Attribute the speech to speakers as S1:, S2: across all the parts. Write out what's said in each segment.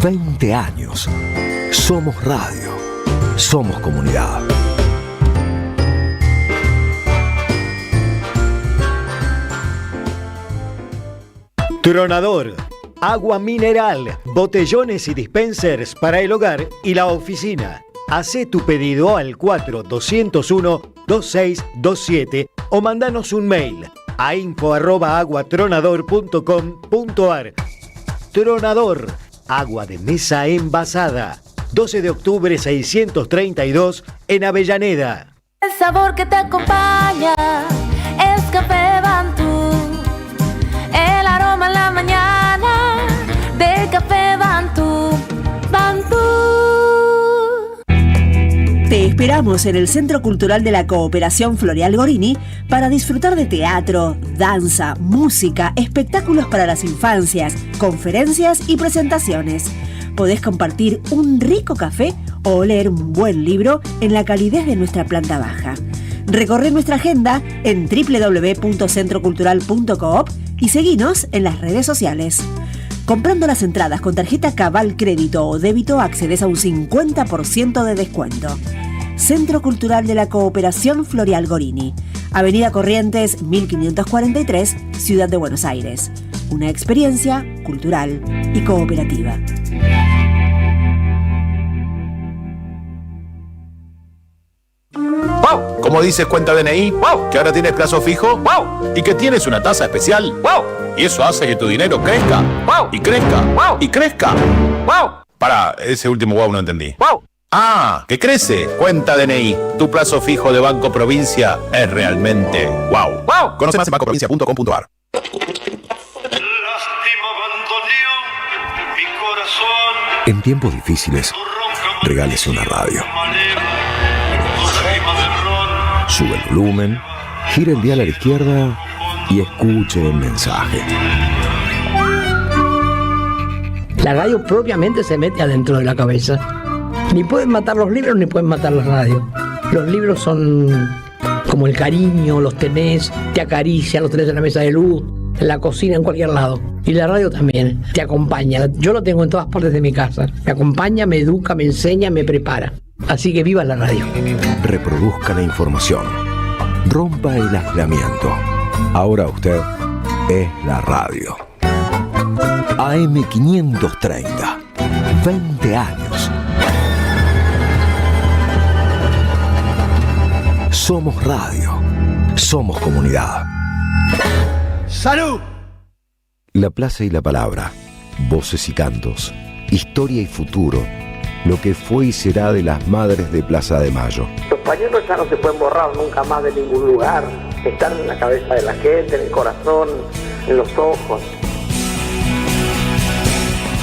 S1: 20 años. Somos radio. Somos comunidad.
S2: Tronador. Agua mineral, botellones y dispensers para el hogar y la oficina. Hacé tu pedido al 4201-2627 o mandanos un mail a info@aguatronador.com.ar. Tronador, agua de mesa envasada. 12 de octubre 632 en Avellaneda.
S3: El sabor que te acompaña es Café Bantú. El aroma en la mañana de Café Bantú. Bantú.
S4: Te esperamos en el Centro Cultural de la Cooperación Floreal Gorini para disfrutar de teatro, danza, música, espectáculos para las infancias, conferencias y presentaciones. Podés compartir un rico café o leer un buen libro en la calidez de nuestra planta baja. Recorre nuestra agenda en www.centrocultural.coop y seguinos en las redes sociales. Comprando las entradas con tarjeta Cabal Crédito o Débito accedes a un 50% de descuento. Centro Cultural de la Cooperación Floreal Gorini, Avenida Corrientes 1543, Ciudad de Buenos Aires. Una experiencia cultural y cooperativa.
S5: ¡Wow! ¿Cómo dices cuenta DNI? ¡Wow! ¿Que ahora tienes plazo fijo? ¡Wow! ¿Y que tienes una tasa especial? ¡Wow! Y eso hace que tu dinero crezca. ¡Wow! Y crezca. ¡Wow! Y crezca. ¡Wow! Pará, ese último wow no entendí. ¡Wow! ¡Ah! ¡Que crece! Cuenta DNI. Tu plazo fijo de Banco Provincia es realmente wow. ¡Wow! Conoce más en bancoprovincia.com.ar.
S1: En tiempos difíciles, regálese una radio. Sube el volumen, gira el dial a la izquierda y escuche el mensaje.
S6: La radio propiamente se mete adentro de la cabeza. Ni pueden matar los libros ni pueden matar la radio. Los libros son como el cariño, los tenés, te acarician, los tenés en la mesa de luz, en la cocina, en cualquier lado. Y la radio también, te acompaña. Yo lo tengo en todas partes de mi casa. Me acompaña, me educa, me enseña, me prepara. Así que viva la radio.
S1: Reproduzca la información. Rompa el aislamiento. Ahora usted es la radio. AM530. 20 años. Somos radio. Somos comunidad.
S7: ¡Salud!
S1: La plaza y la palabra. Voces y cantos. Historia y futuro. Lo que fue y será de las madres de Plaza de Mayo.
S8: Los pañuelos ya no se pueden borrar nunca más de ningún lugar. Están en la cabeza de la gente, en el corazón, en los ojos.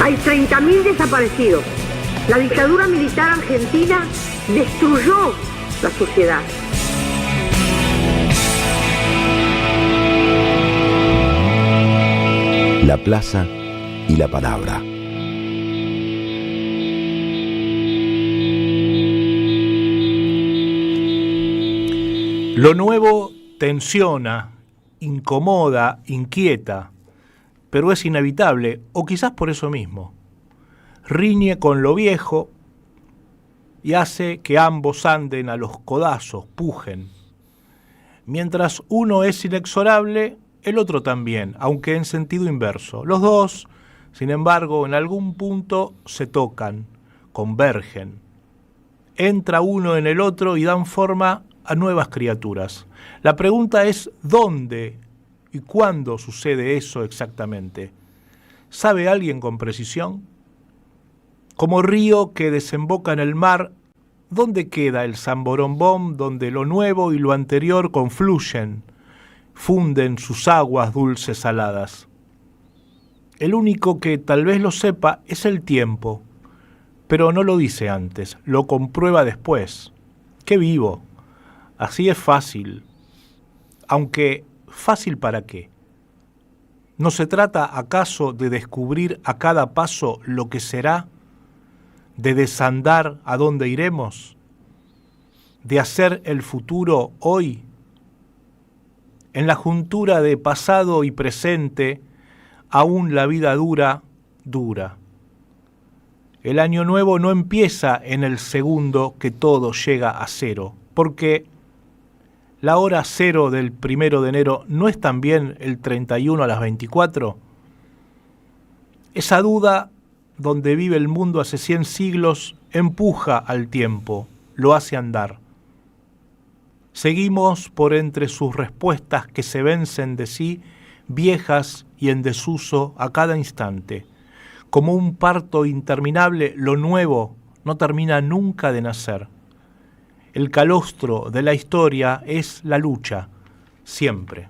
S9: Hay 30.000 desaparecidos. La dictadura militar argentina destruyó la sociedad.
S1: La plaza y la palabra.
S10: Lo nuevo tensiona, incomoda, inquieta, pero es inevitable, o quizás por eso mismo. Riñe con lo viejo y hace que ambos anden a los codazos, pujen. Mientras uno es inexorable, el otro también, aunque en sentido inverso. Los dos, sin embargo, en algún punto se tocan, convergen. Entra uno en el otro y dan forma a nuevas criaturas. La pregunta es ¿dónde y cuándo sucede eso exactamente? ¿Sabe alguien con precisión? Como río que desemboca en el mar, ¿dónde queda el Samborombón donde lo nuevo y lo anterior confluyen, funden sus aguas dulces saladas? El único que tal vez lo sepa es el tiempo, pero no lo dice antes, lo comprueba después. ¡Qué vivo! Así es fácil, aunque ¿fácil para qué? ¿No se trata acaso de descubrir a cada paso lo que será? ¿De desandar a dónde iremos? ¿De hacer el futuro hoy? En la juntura de pasado y presente, aún la vida dura, dura. el año nuevo no empieza en el segundo que todo llega a cero, porque la hora cero del 1 de enero no es también el 31 a las 24. Esa duda donde vive el mundo hace 100 siglos empuja al tiempo, lo hace andar. Seguimos por entre sus respuestas que se vencen de sí, viejas y en desuso a cada instante. Como un parto interminable, lo nuevo no termina nunca de nacer. El calostro de la historia es la lucha, siempre.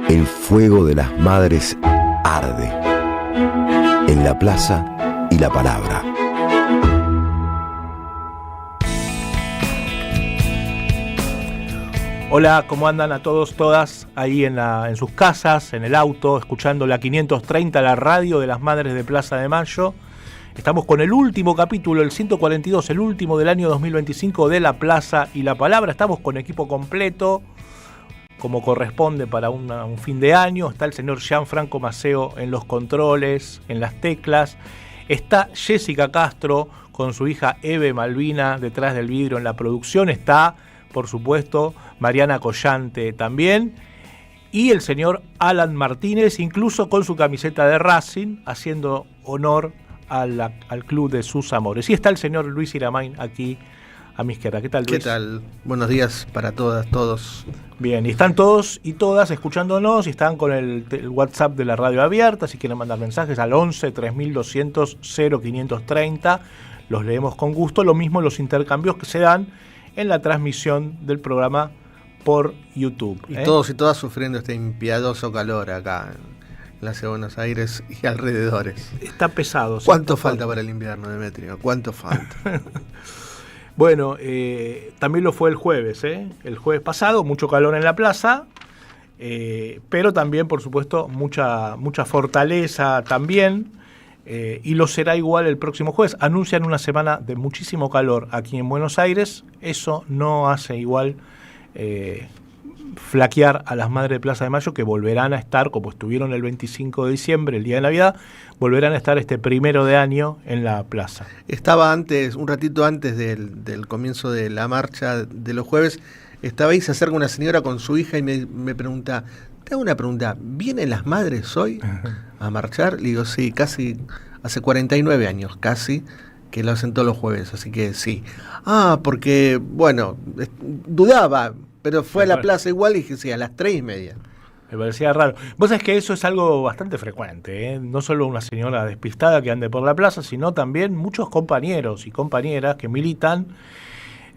S1: El fuego de las madres arde en la plaza y la palabra.
S10: Hola, ¿cómo andan a todos, todas ahí en sus casas, en el auto, escuchando la 530, la radio de las Madres de Plaza de Mayo? Estamos con el último capítulo, el 142, el último del año 2025 de La Plaza y la Palabra. Estamos con equipo completo, como corresponde para un fin de año. Está el señor Gianfranco Maceo en los controles, en las teclas. Está Jessica Castro con su hija Eve Malvina detrás del vidrio en la producción. Está, por supuesto, Mariana Collante también. Y el señor Alan Martínez, incluso con su camiseta de Racing, haciendo honor al club de sus amores. Y está el señor Luis Iramain aquí a mi izquierda. ¿Qué tal, Luis?
S7: ¿Qué tal? Buenos días para todas, todos.
S10: Bien, y están todos y todas escuchándonos y están con el WhatsApp de la radio abierta. Si quieren mandar mensajes al 11 3200 0530, los leemos con gusto. Lo mismo los intercambios que se dan en la transmisión del programa por YouTube.
S7: Y todos y todas sufriendo este impiadoso calor acá en la ciudad de Buenos Aires y alrededores.
S10: Está pesado.
S7: ¿Cuánto falta para el invierno, Demetrio? ¿Cuánto falta?
S10: Bueno, también lo fue el jueves, el jueves pasado, mucho calor en la plaza, pero también, por supuesto, mucha fortaleza también, y lo será igual el próximo jueves. Anuncian una semana de muchísimo calor aquí en Buenos Aires. Eso no hace igual flaquear a las Madres de Plaza de Mayo, que volverán a estar, como estuvieron el 25 de diciembre, el día de Navidad, volverán a estar este 1 de año en la plaza.
S7: Estaba antes, un ratito antes del comienzo de la marcha de los jueves, estaba ahí, se acerca una señora con su hija y me pregunta, te hago una pregunta, ¿vienen las madres hoy a marchar? Le digo, sí, casi, hace 49 años, casi, que lo hacen todos los jueves, así que sí. Ah, porque, bueno, dudaba, pero fue a la plaza igual y dije, sí, a las 3:30.
S10: Me parecía raro. Vos sabés que eso es algo bastante frecuente, no solo una señora despistada que ande por la plaza, sino también muchos compañeros y compañeras que militan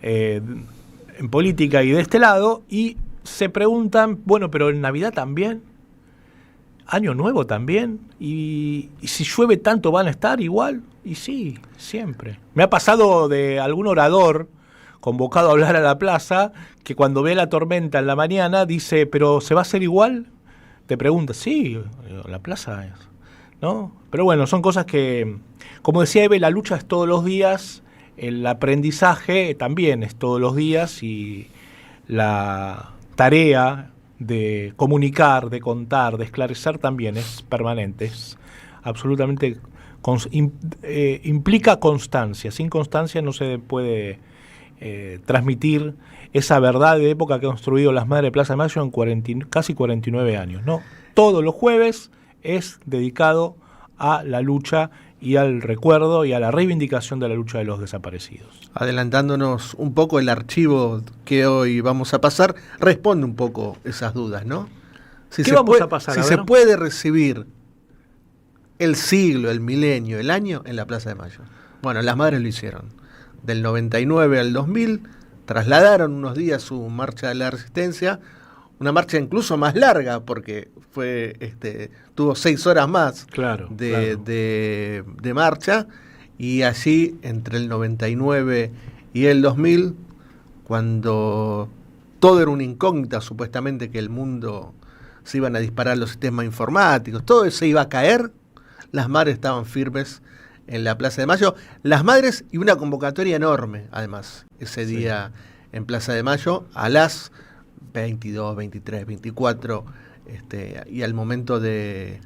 S10: en política y de este lado, y se preguntan, bueno, pero en Navidad también, Año Nuevo también, y si llueve tanto van a estar igual. Y sí, siempre. Me ha pasado de algún orador convocado a hablar a la plaza, que cuando ve la tormenta en la mañana dice, ¿pero se va a hacer igual? Te pregunta, sí, la plaza es, ¿no? Pero bueno, son cosas que, como decía Eve, la lucha es todos los días, el aprendizaje también es todos los días, y la tarea de comunicar, de contar, de esclarecer también es permanente, es absolutamente, implica constancia. Sin constancia no se puede transmitir esa verdad de época que han construido las Madres de Plaza de Mayo en casi 49 años, ¿no? Todos los jueves es dedicado a la lucha y al recuerdo y a la reivindicación de la lucha de los desaparecidos.
S7: Adelantándonos un poco, el archivo que hoy vamos a pasar responde un poco esas dudas, ¿no?
S10: ¿Qué vamos a pasar?
S7: Si se puede recibir el siglo, el milenio, el año en la Plaza de Mayo. Bueno, las madres lo hicieron. Del 99 al 2000, trasladaron unos días su marcha de la resistencia, una marcha incluso más larga, porque tuvo 6 horas más de marcha, y allí, entre el 99 y el 2000, cuando todo era una incógnita, supuestamente que el mundo se iban a disparar los sistemas informáticos, todo se iba a caer, las madres estaban firmes en la Plaza de Mayo, las madres, y una convocatoria enorme, además, ese día en Plaza de Mayo, a las 22, 23, 24, y al momento de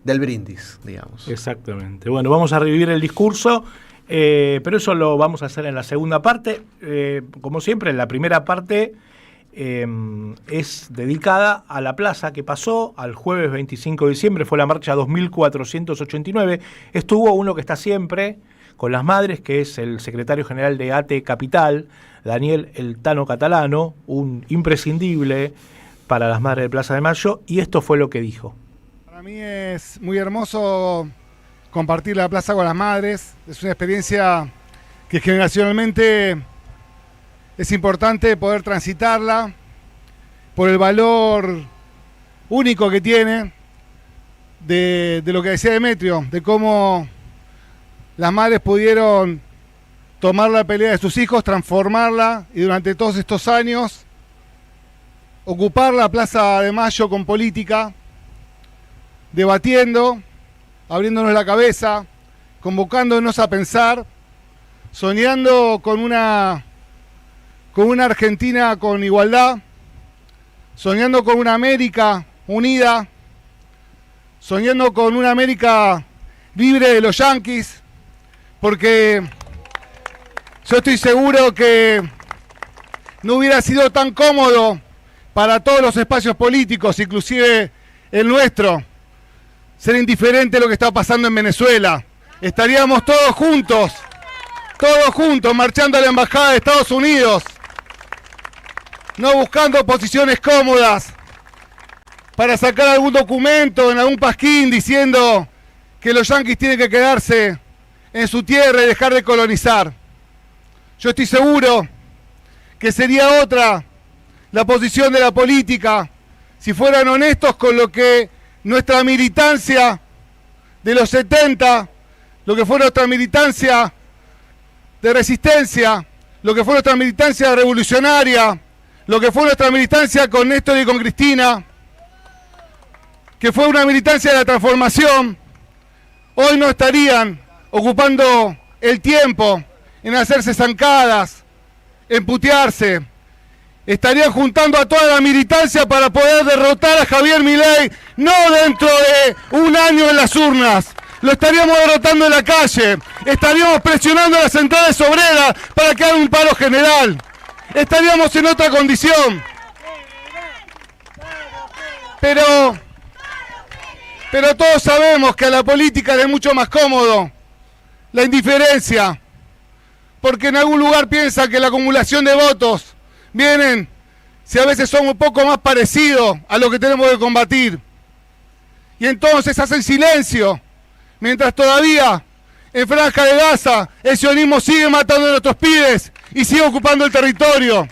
S7: del brindis, digamos.
S10: Exactamente. Bueno, vamos a revivir el discurso, pero eso lo vamos a hacer en la segunda parte. Como siempre, en la primera parte es dedicada a la plaza que pasó al jueves 25 de diciembre, fue la marcha 2489. Estuvo uno que está siempre con las madres, que es el secretario general de ATE Capital, Daniel El Tano Catalano, un imprescindible para las madres de Plaza de Mayo, y esto fue lo que dijo.
S11: Para mí es muy hermoso compartir la plaza con las madres, es una experiencia que generacionalmente es importante poder transitarla por el valor único que tiene de lo que decía Demetrio, de cómo las madres pudieron tomar la pelea de sus hijos, transformarla y durante todos estos años ocupar la Plaza de Mayo con política, debatiendo, abriéndonos la cabeza, convocándonos a pensar, soñando con una Argentina con igualdad, soñando con una América unida, soñando con una América libre de los yanquis, porque yo estoy seguro que no hubiera sido tan cómodo para todos los espacios políticos, inclusive el nuestro, ser indiferente a lo que está pasando en Venezuela. Estaríamos todos juntos, marchando a la Embajada de Estados Unidos, no buscando posiciones cómodas para sacar algún documento en algún pasquín diciendo que los yanquis tienen que quedarse en su tierra y dejar de colonizar. Yo estoy seguro que sería otra la posición de la política si fueran honestos con lo que nuestra militancia de los 70, lo que fue nuestra militancia de resistencia, lo que fue nuestra militancia revolucionaria, lo que fue nuestra militancia con Néstor y con Cristina, que fue una militancia de la transformación, hoy no estarían ocupando el tiempo en hacerse zancadas, en putearse. Estarían juntando a toda la militancia para poder derrotar a Javier Milei, no dentro de un año en las urnas. Lo estaríamos derrotando en la calle. Estaríamos presionando a las centrales obreras para que haga un paro general. Estaríamos en otra condición. Pero todos sabemos que a la política le es mucho más cómodo la indiferencia, porque en algún lugar piensa que la acumulación de votos vienen si a veces son un poco más parecidos a lo que tenemos que combatir. Y entonces hacen silencio, mientras todavía en Franja de Gaza el sionismo sigue matando a nuestros pibes y sigue ocupando el territorio.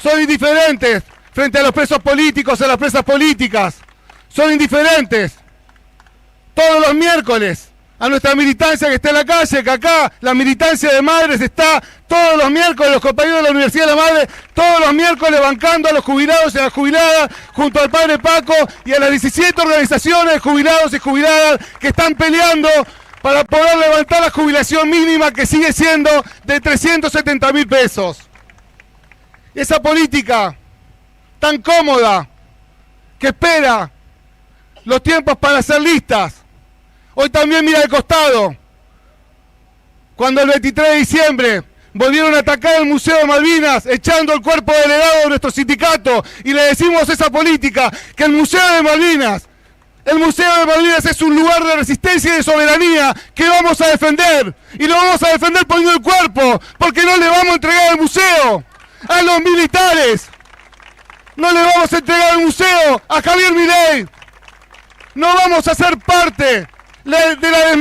S11: Son indiferentes frente a los presos políticos, a las presas políticas. Son indiferentes todos los miércoles a nuestra militancia que está en la calle, que acá la militancia de madres está todos los miércoles, los compañeros de la Universidad de la Madre, todos los miércoles bancando a los jubilados y a las jubiladas, junto al padre Paco y a las 17 organizaciones de jubilados y jubiladas que están peleando para poder levantar la jubilación mínima que sigue siendo de 370.000 pesos. Esa política tan cómoda que espera los tiempos para hacer listas, hoy también mira al costado. Cuando el 23 de diciembre volvieron a atacar el Museo de Malvinas, echando el cuerpo delegado de nuestro sindicato, y le decimos a esa política que el Museo de Malvinas es un lugar de resistencia y de soberanía que vamos a defender, y lo vamos a defender poniendo el cuerpo, porque no le vamos a entregar el museo a los militares, no le vamos a entregar el museo a Javier Milei, no vamos a ser parte de la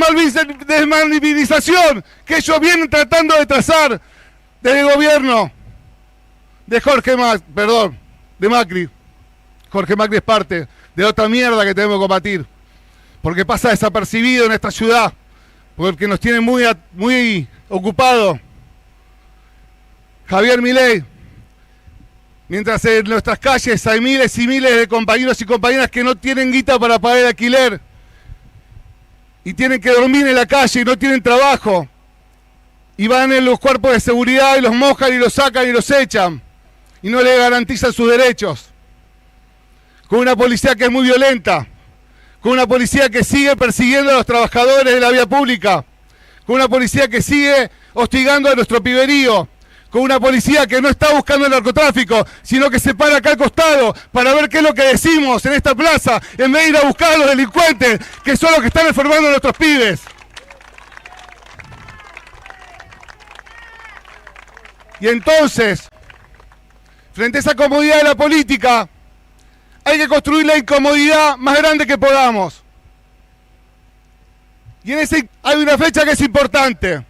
S11: desmalvinización que ellos vienen tratando de trazar desde el gobierno de Macri. Jorge Macri es parte de otra mierda que tenemos que combatir, porque pasa desapercibido en esta ciudad, porque nos tiene muy ocupado Javier Milei, mientras en nuestras calles hay miles y miles de compañeros y compañeras que no tienen guita para pagar el alquiler, y tienen que dormir en la calle y no tienen trabajo, y van en los cuerpos de seguridad y los mojan y los sacan y los echan, y no les garantizan sus derechos, con una policía que es muy violenta, con una policía que sigue persiguiendo a los trabajadores de la vía pública, con una policía que sigue hostigando a nuestro piberío, con una policía que no está buscando el narcotráfico, sino que se para acá al costado para ver qué es lo que decimos en esta plaza, en vez de ir a buscar a los delincuentes, que son los que están enfermando a nuestros pibes. Y entonces, frente a esa comodidad de la política, hay que construir la incomodidad más grande que podamos. Y en ese hay una fecha que es importante,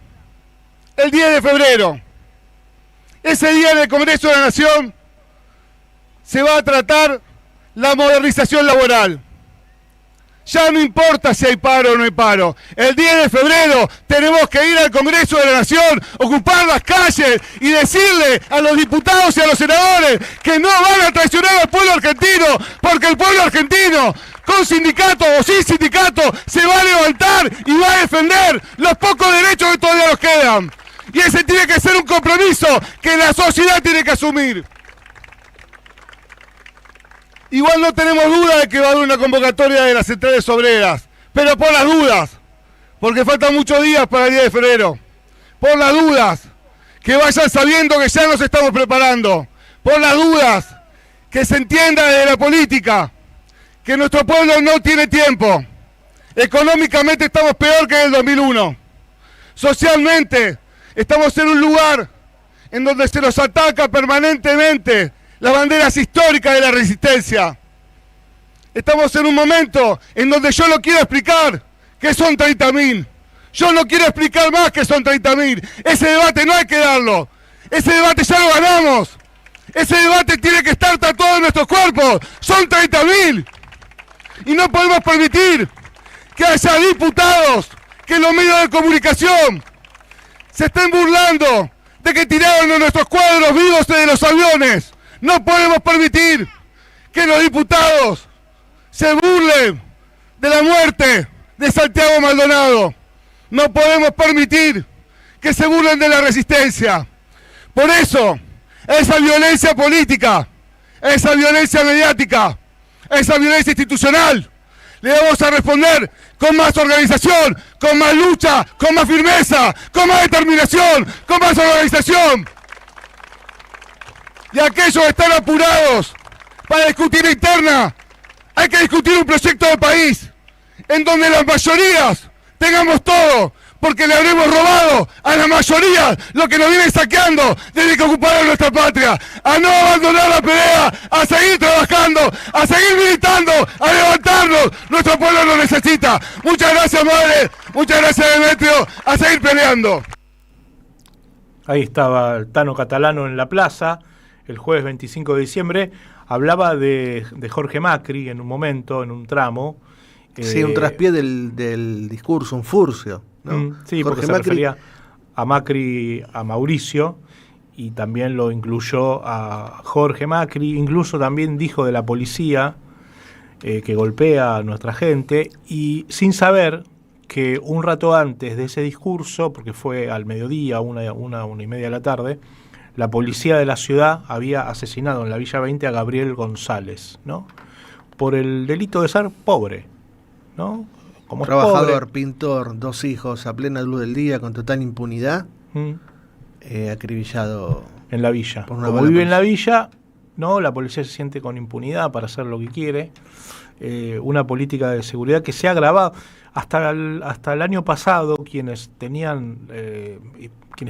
S11: el 10 de febrero. Ese día en el Congreso de la Nación se va a tratar la modernización laboral. Ya no importa si hay paro o no hay paro. El 10 de febrero tenemos que ir al Congreso de la Nación, ocupar las calles y decirle a los diputados y a los senadores que no van a traicionar al pueblo argentino, porque el pueblo argentino, con sindicato o sin sindicato, se va a levantar y va a defender los pocos derechos que todavía nos quedan. Y ese tiene que ser un compromiso que la sociedad tiene que asumir. Igual no tenemos duda de que va a haber una convocatoria de las centrales obreras, pero por las dudas, porque faltan muchos días para el 10 de febrero, por las dudas, que vayan sabiendo que ya nos estamos preparando, por las dudas, que se entienda desde la política, que nuestro pueblo no tiene tiempo, económicamente estamos peor que en el 2001, socialmente estamos en un lugar en donde se nos ataca permanentemente las banderas históricas de la resistencia. Estamos en un momento en donde yo no quiero explicar que son 30.000. Yo no quiero explicar más que son 30.000. Ese debate no hay que darlo. Ese debate ya lo ganamos. Ese debate tiene que estar tatuado en nuestros cuerpos. Son 30.000. Y no podemos permitir que haya diputados que en los medios de comunicación se estén burlando de que tiraron a nuestros cuadros vivos de los aviones. No podemos permitir que los diputados se burlen de la muerte de Santiago Maldonado. No podemos permitir que se burlen de la resistencia. Por eso, esa violencia política, esa violencia mediática, esa violencia institucional, le vamos a responder con más organización, con más lucha, con más firmeza, con más determinación, con más organización. Y aquellos que están apurados para discutir interna, hay que discutir un proyecto de país en donde las mayorías tengamos todo, porque le habremos robado a la mayoría lo que nos vienen saqueando desde que ocuparon nuestra patria. A no abandonar la pelea, a seguir trabajando, a seguir militando, a levantarnos. Nuestro pueblo lo necesita. Muchas gracias, madre. Muchas gracias, Demetrio. A seguir peleando.
S10: Ahí estaba el Tano Catalano en la plaza, el jueves 25 de diciembre. Hablaba de Jorge Macri en un momento, en un tramo.
S7: Sí, un traspié del discurso, un furcio, ¿no?
S10: Sí, porque se refería a Macri, a Mauricio, y también lo incluyó a Jorge Macri. Incluso también dijo de la policía que golpea a nuestra gente, y sin saber que un rato antes de ese discurso, porque fue al mediodía, una y media de la tarde, la policía de la ciudad había asesinado en la Villa 20 a Gabriel González, ¿no? Por el delito de ser pobre, ¿no? Como
S7: trabajador, pintor, 2 hijos, a plena luz del día, con total impunidad, acribillado
S10: en la villa. Como vive en la villa, ¿no? La policía se siente con impunidad para hacer lo que quiere. Una política de seguridad que se ha agravado. Hasta el año pasado, quienes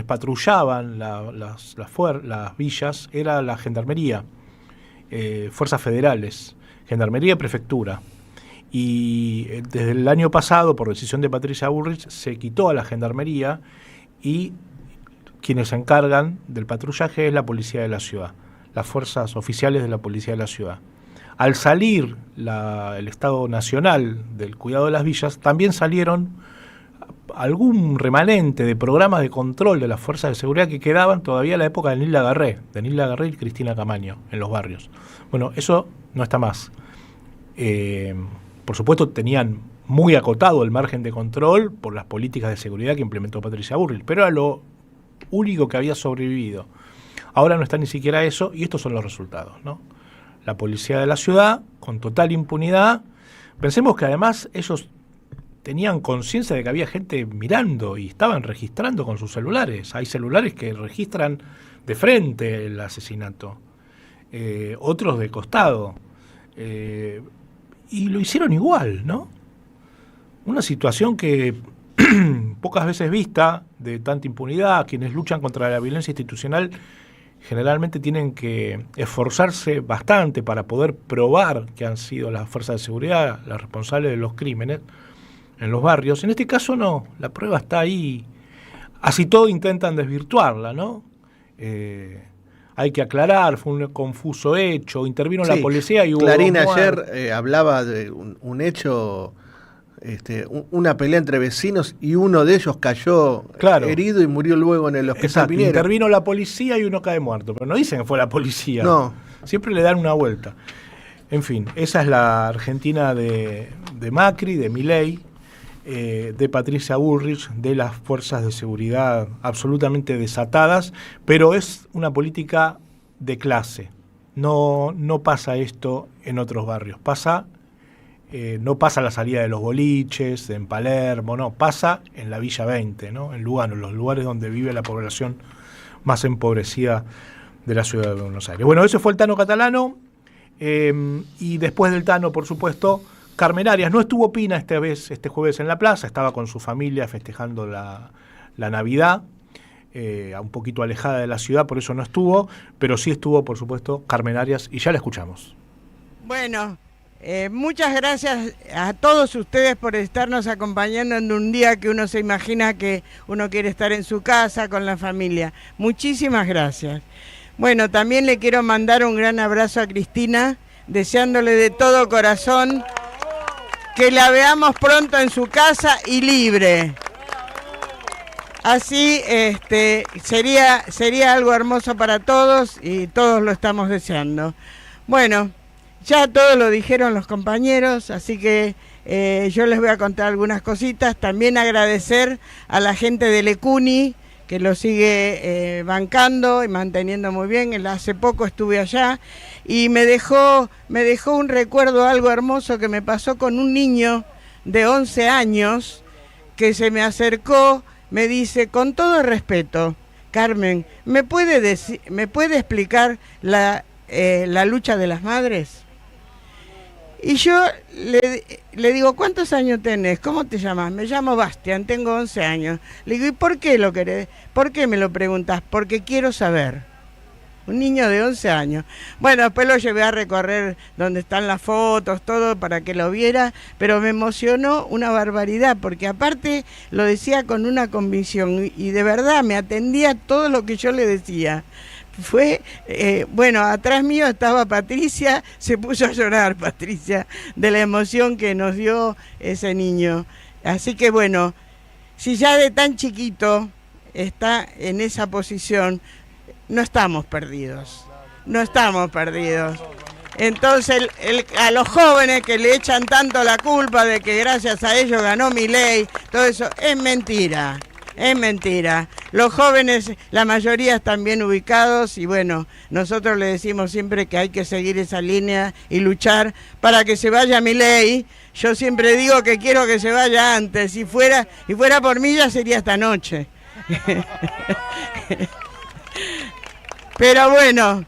S10: patrullaban las villas era la gendarmería, fuerzas federales, gendarmería y prefectura. Y desde el año pasado, por decisión de Patricia Bullrich, se quitó a la gendarmería, y quienes se encargan del patrullaje es la policía de la ciudad, las fuerzas oficiales de la policía de la ciudad. Al salir el Estado Nacional del cuidado de las villas, también salieron algún remanente de programas de control de las fuerzas de seguridad que quedaban todavía en la época de Nilda Garré y Cristina Camaño en los barrios. Bueno, eso no está más. Por supuesto, tenían muy acotado el margen de control por las políticas de seguridad que implementó Patricia Bullrich, pero era lo único que había sobrevivido. Ahora no está ni siquiera eso, y estos son los resultados, ¿no? La policía de la ciudad, con total impunidad, Pensemos que además ellos tenían conciencia de que había gente mirando y estaban registrando con sus celulares. Hay celulares que registran de frente el asesinato, otros de costado. Y lo hicieron igual, ¿no? Una situación que pocas veces vista, de tanta impunidad. Quienes luchan contra la violencia institucional generalmente tienen que esforzarse bastante para poder probar que han sido las fuerzas de seguridad las responsables de los crímenes en los barrios. En este caso no, la prueba está ahí. Así todo intentan desvirtuarla, ¿no? Hay que aclarar, fue un confuso hecho, intervino la policía y hubo
S7: Clarín ayer hablaba de un hecho, una pelea entre vecinos y uno de ellos cayó herido y murió luego en el hospital Piñera.
S10: Intervino la policía y uno cae muerto, pero no dicen que fue la policía.
S7: No.
S10: Siempre le dan una vuelta. En fin, esa es la Argentina de Macri, de Milei, de Patricia Bullrich, de las fuerzas de seguridad absolutamente desatadas, pero es una política de clase. No pasa esto en otros barrios. No pasa la salida de los boliches, en Palermo, no, pasa en la Villa 20, ¿no? En Lugano, los lugares donde vive la población más empobrecida de la ciudad de Buenos Aires. Bueno, ese fue el Tano Catalano, y después del Tano, por supuesto, Carmen Arias. No estuvo Pina este jueves en la plaza, estaba con su familia festejando la Navidad, un poquito alejada de la ciudad, por eso no estuvo, pero sí estuvo, por supuesto, Carmen Arias, y ya la escuchamos.
S12: Bueno, muchas gracias a todos ustedes por estarnos acompañando en un día que uno se imagina que uno quiere estar en su casa con la familia. Muchísimas gracias. Bueno, también le quiero mandar un gran abrazo a Cristina, deseándole de todo corazón que la veamos pronto en su casa y libre. Así sería algo hermoso para todos y todos lo estamos deseando. Bueno, ya todo lo dijeron los compañeros, así que yo les voy a contar algunas cositas. También agradecer a la gente de Lecuni, que lo sigue bancando y manteniendo muy bien. Hace poco estuve allá y me dejó un recuerdo, algo hermoso que me pasó con un niño de 11 años que se me acercó, me dice, con todo respeto, Carmen, ¿me puede explicar la lucha de las madres? Y yo le digo, ¿cuántos años tenés? ¿Cómo te llamas? Me llamo Bastián, tengo 11 años. Le digo, ¿y por qué lo querés? ¿Por qué me lo preguntás? Porque quiero saber. Un niño de 11 años. Bueno, después lo llevé a recorrer donde están las fotos, todo, para que lo viera, pero me emocionó una barbaridad, porque aparte lo decía con una convicción y de verdad me atendía todo lo que yo le decía. Fue, bueno, atrás mío estaba Patricia, se puso a llorar Patricia de la emoción que nos dio ese niño. Así que bueno, si ya de tan chiquito está en esa posición, no estamos perdidos, no estamos perdidos. Entonces a los jóvenes que le echan tanto la culpa de que gracias a ellos ganó Milei, todo eso es mentira. Es mentira. Los jóvenes, la mayoría están bien ubicados y bueno, nosotros le decimos siempre que hay que seguir esa línea y luchar para que se vaya Milei. Yo siempre digo que quiero que se vaya antes. Si fuera por mí ya sería esta noche. Pero bueno.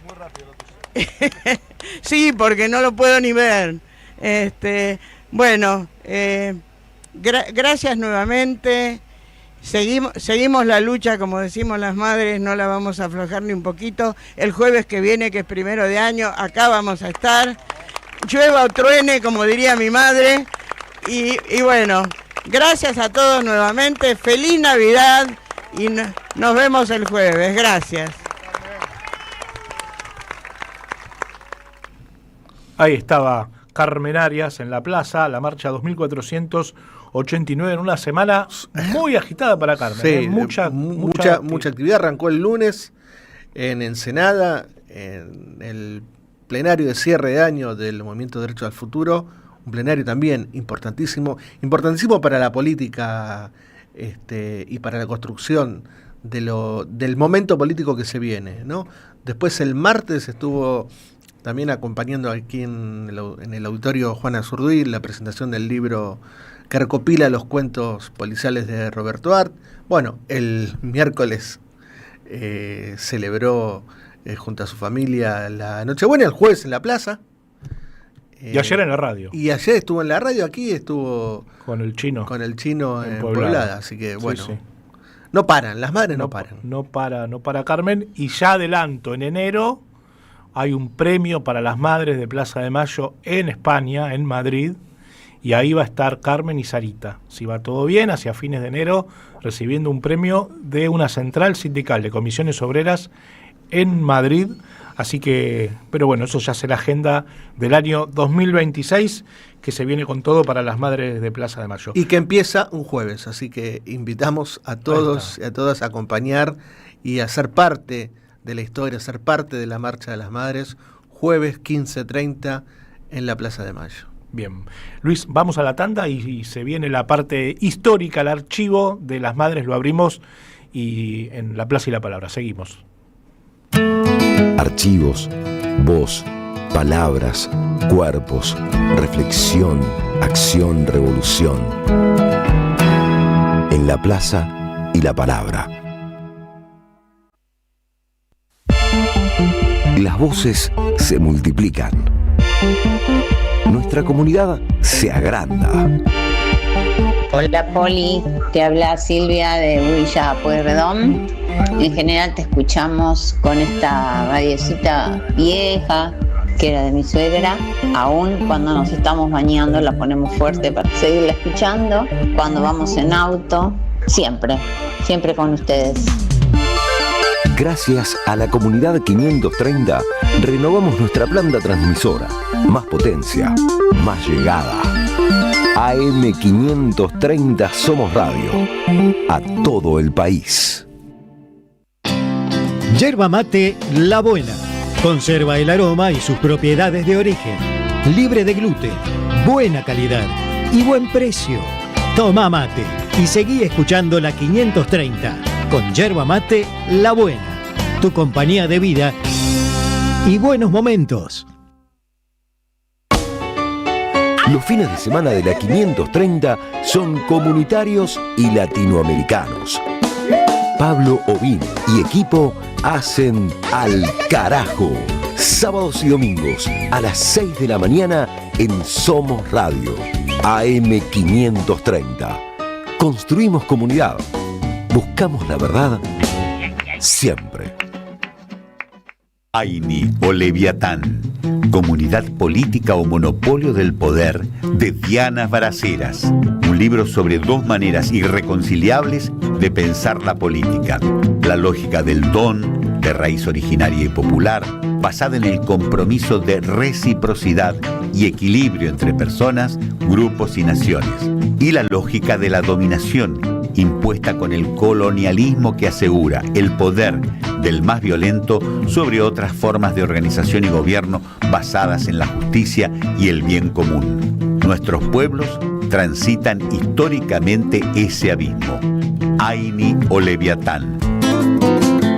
S12: Sí, porque no lo puedo ni ver. Bueno, gracias nuevamente. Seguimos la lucha, como decimos las madres, no la vamos a aflojar ni un poquito. El jueves que viene, que es 1 de año, acá vamos a estar. Llueva o truene, como diría mi madre. Y bueno, gracias a todos nuevamente. Feliz Navidad y nos vemos el jueves. Gracias.
S10: Ahí estaba Carmen Arias en la plaza, la marcha 2489, en una semana muy agitada para Carmen.
S7: Sí, mucha actividad. Arrancó el lunes en Ensenada, en el plenario de cierre de año del Movimiento Derecho al Futuro, un plenario también importantísimo para la política y para la construcción del momento político que se viene, ¿no? Después el martes estuvo también acompañando aquí en el auditorio Juana Zurduy la presentación del libro que recopila los cuentos policiales de Roberto Art. Bueno, el miércoles celebró junto a su familia la Nochebuena, el jueves en la plaza.
S10: Y ayer en la radio.
S7: Y ayer estuvo en la radio, aquí estuvo
S10: con el chino
S7: en Poblada, así que bueno. Sí. No paran, las madres no paran.
S10: No para Carmen. Y ya adelanto, en enero hay un premio para las madres de Plaza de Mayo en España, en Madrid, y ahí va a estar Carmen y Sarita. Si va todo bien, hacia fines de enero, recibiendo un premio de una central sindical de comisiones obreras en Madrid. Así que, pero bueno, eso ya será la agenda del año 2026, que se viene con todo para las madres de Plaza de Mayo.
S7: Y que empieza un jueves, así que invitamos a todos y a todas a acompañar y a ser parte de la historia, a ser parte de la Marcha de las Madres, jueves 15:30 en la Plaza de Mayo.
S10: Bien. Luis, vamos a la tanda y se viene la parte histórica, el archivo de las madres, lo abrimos y en la Plaza y la Palabra. Seguimos.
S1: Archivos, voz, palabras, cuerpos, reflexión, acción, revolución. En la Plaza y la Palabra. Las voces se multiplican. Nuestra comunidad se agranda.
S13: Hola Poli, te habla Silvia de Villa Pueyrredón. En general te escuchamos con esta radiecita vieja que era de mi suegra. Aún cuando nos estamos bañando la ponemos fuerte para seguirla escuchando. Cuando vamos en auto, siempre con ustedes.
S1: Gracias a la comunidad 530, renovamos nuestra planta transmisora. Más potencia, más llegada. AM 530 Somos Radio. A todo el país.
S2: Yerba mate La Buena. Conserva el aroma y sus propiedades de origen. Libre de gluten, buena calidad y buen precio. Toma mate y seguí escuchando la 530 con Yerba Mate La Buena. Tu compañía de vida y buenos momentos.
S1: Los fines de semana de la 530 son comunitarios y latinoamericanos. Pablo Ovín y equipo hacen Al Carajo. Sábados y domingos a las 6 de la mañana en Somos Radio. AM 530. Construimos comunidad. Buscamos la verdad siempre.
S14: Aini o Leviatán, Comunidad Política o Monopolio del Poder, de Diana Baraceras. Un libro sobre dos maneras irreconciliables de pensar la política. La lógica del don, de raíz originaria y popular, basada en el compromiso de reciprocidad y equilibrio entre personas, grupos y naciones. Y la lógica de la dominación, impuesta con el colonialismo que asegura el poder del más violento sobre otras formas de organización y gobierno basadas en la justicia y el bien común. Nuestros pueblos transitan históricamente ese abismo. Aini o Leviatán.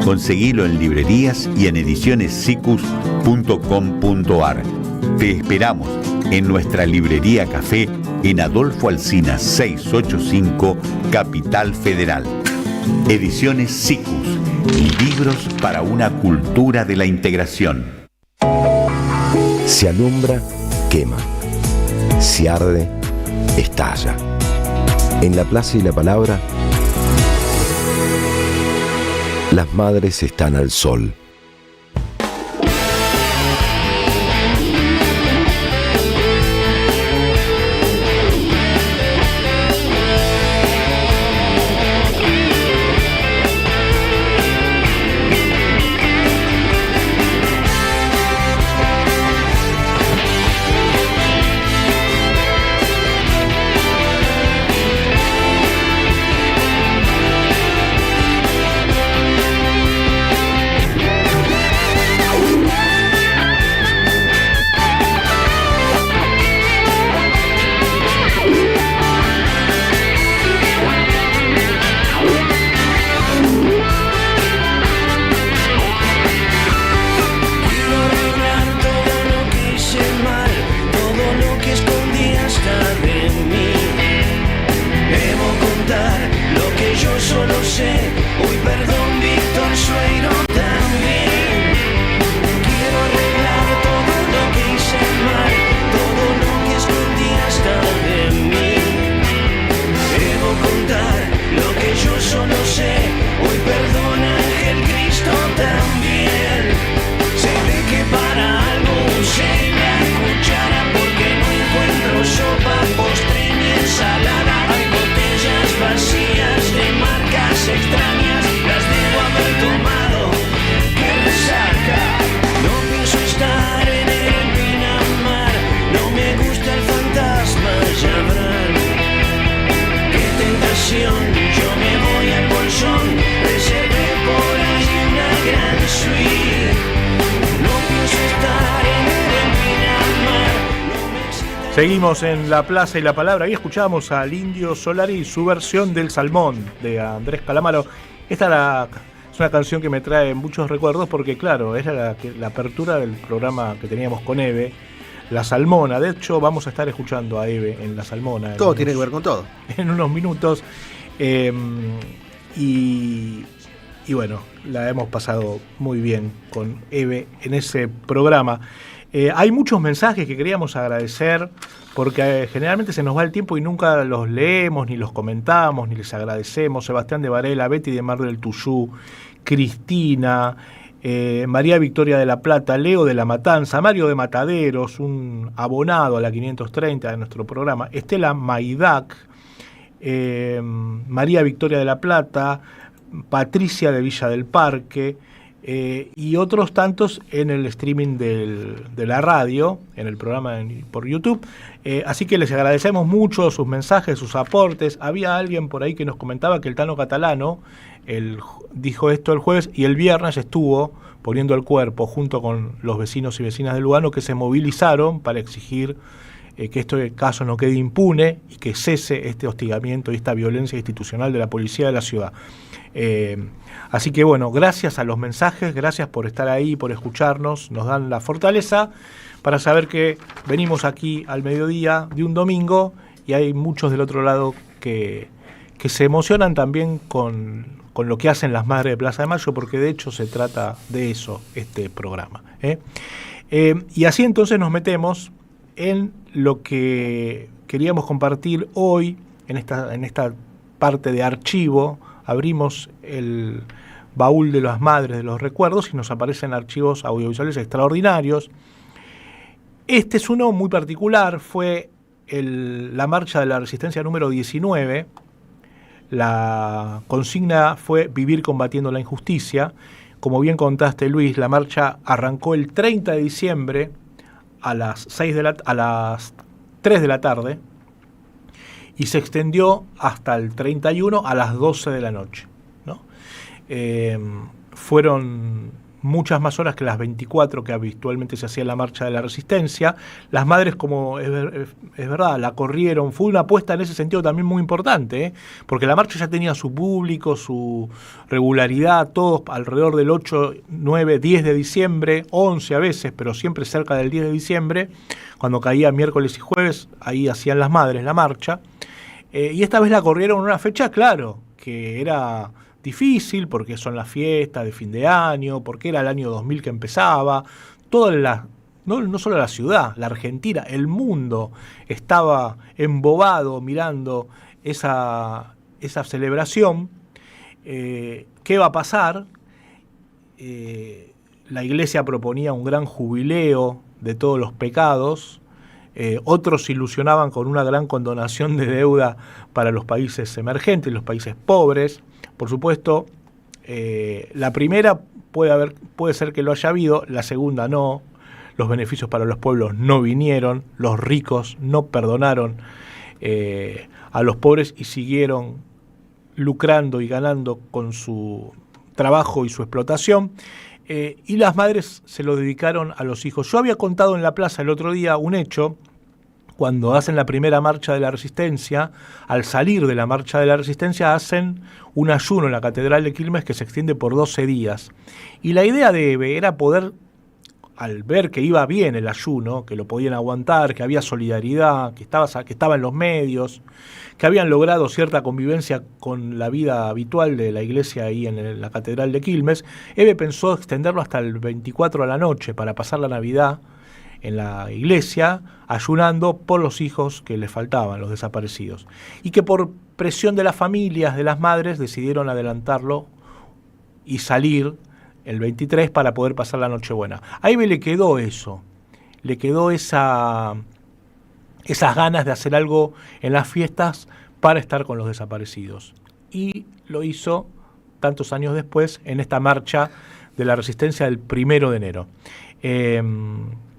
S14: Conseguilo en librerías y en edicionessicus.com.ar. Te esperamos en nuestra librería café en Adolfo Alsina 685, Capital Federal. Ediciones Sicus, libros para una cultura de la integración.
S1: Se alumbra, quema. Se arde, estalla. En la Plaza y la Palabra, las madres están al sol.
S10: Seguimos en La Plaza y la Palabra. Ahí escuchábamos al Indio Solari y su versión del Salmón de Andrés Calamaro. Esta es una canción que me trae muchos recuerdos porque, claro, era la apertura del programa que teníamos con Eve, La Salmona. De hecho, vamos a estar escuchando a Eve en La Salmona.
S7: Todo tiene que ver con todo.
S10: En unos minutos. Y bueno, la hemos pasado muy bien con Eve en ese programa. Hay muchos mensajes que queríamos agradecer porque generalmente se nos va el tiempo y nunca los leemos, ni los comentamos, ni les agradecemos. Sebastián de Varela, Betty de Mar del Tuyú, Cristina, María Victoria de la Plata, Leo de la Matanza, Mario de Mataderos, un abonado a la 530 de nuestro programa, Estela Maidac, María Victoria de la Plata, Patricia de Villa del Parque, y otros tantos en el streaming de la radio, en el programa por YouTube. Así que les agradecemos mucho sus mensajes, sus aportes. Había alguien por ahí que nos comentaba que el Tano Catalano dijo esto el jueves y el viernes estuvo poniendo el cuerpo junto con los vecinos y vecinas de Lugano que se movilizaron para exigir que este caso no quede impune y que cese este hostigamiento y esta violencia institucional de la policía de la ciudad. Así que bueno, gracias a los mensajes, gracias por estar ahí, por escucharnos, nos dan la fortaleza para saber que venimos aquí al mediodía de un domingo y hay muchos del otro lado que se emocionan también con lo que hacen las madres de Plaza de Mayo, porque de hecho se trata de eso este programa. Y así entonces nos metemos en lo que queríamos compartir hoy, en esta parte de archivo. Abrimos el baúl de las madres de los recuerdos y nos aparecen archivos audiovisuales extraordinarios. Este es uno muy particular, fue la marcha de la resistencia número 19. La consigna fue vivir combatiendo la injusticia. Como bien contaste, Luis, la marcha arrancó el 30 de diciembre a las 3 de la tarde y se extendió hasta el 31 a las 12 de la noche, ¿no? Fueron muchas más horas que las 24 que habitualmente se hacía la marcha de la resistencia. Las madres, como es verdad, la corrieron. Fue una apuesta en ese sentido también muy importante, porque la marcha ya tenía su público, su regularidad, todos alrededor del 8, 9, 10 de diciembre, 11 a veces, pero siempre cerca del 10 de diciembre, cuando caía miércoles y jueves, ahí hacían las madres la marcha. Y esta vez la corrieron en una fecha, claro, que era difícil porque son las fiestas de fin de año, porque era el año 2000 que empezaba, no solo la ciudad, la Argentina, el mundo estaba embobado mirando esa celebración. ¿Qué va a pasar? La Iglesia proponía un gran jubileo de todos los pecados. Otros se ilusionaban con una gran condonación de deuda para los países emergentes, los países pobres. Por supuesto, la primera puede ser que lo haya habido, la segunda no. Los beneficios para los pueblos no vinieron, los ricos no perdonaron a los pobres y siguieron lucrando y ganando con su trabajo y su explotación. Y las madres se lo dedicaron a los hijos. Yo había contado en la plaza el otro día un hecho, cuando hacen la primera marcha de la Resistencia, al salir de la marcha de la Resistencia hacen un ayuno en la Catedral de Quilmes que se extiende por 12 días. Y la idea de Eve era poder, al ver que iba bien el ayuno, que lo podían aguantar, que había solidaridad, que estaba en los medios, que habían logrado cierta convivencia con la vida habitual de la iglesia ahí en la Catedral de Quilmes, Eve pensó extenderlo hasta el 24 a la noche para pasar la Navidad en la iglesia, ayunando por los hijos que le faltaban, los desaparecidos. Y que por presión de las familias, de las madres, decidieron adelantarlo y salir el 23 para poder pasar la Nochebuena. A Eve le quedó eso, le quedó esas ganas de hacer algo en las fiestas para estar con los desaparecidos. Y lo hizo tantos años después en esta marcha de la Resistencia del 1 de enero.